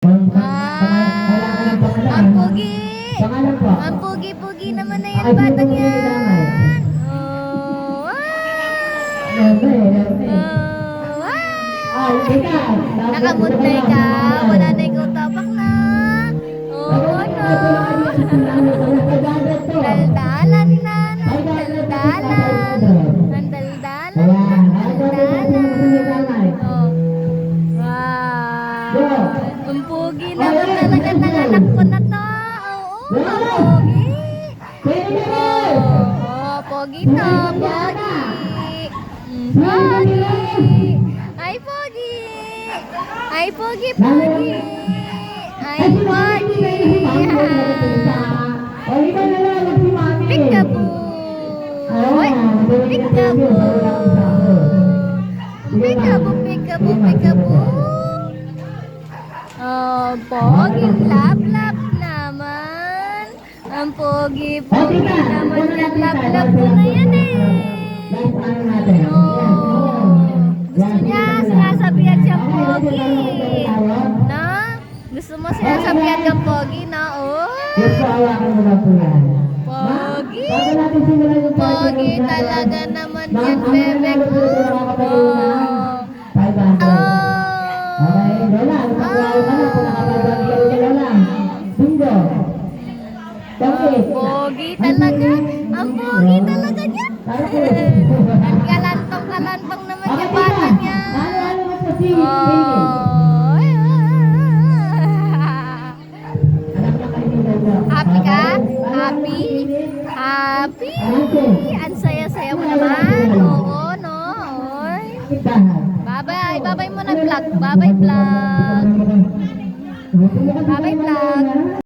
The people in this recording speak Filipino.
Ang pugi. Ang pugi-pugi naman na yan, batang yan. Oh, nakamut na ikaw. Wala na ikaw tapak na. Oh, no. Daldalan na. Daldalan. Daldalan. Daldalan. Oh. Wow. Ang pugi naman talaga ng anak ko na to. Oo, ang pogi. Oh, pogi to, pogi. Pogi. Ay, pogi. Ay, pogi, pogi. Ay, pogi. Peekaboo. Oy, peekaboo. Peekaboo, peekaboo, peekaboo. Oh, pogi, lap-lap naman. Ang pogi-pogi naman yan. Lap-lap ko na yan eh. Oh, gusto niya sinasabihan siyang pogi. Na? Gusto mo sinasabihan kang pogi na? Oh, pogi. Pogi talaga naman yan, bebe ko. Pogi talaga. Ang pogi talaga niya. Ang kalantong-kalantong naman yung bata niya. Oh. Happy ka? Happy? Happy? Ang saya-saya mo naman. Oo, no? Oy. Bye-bye. Bye-bye muna vlog. Bye-bye vlog. Bye-bye vlog.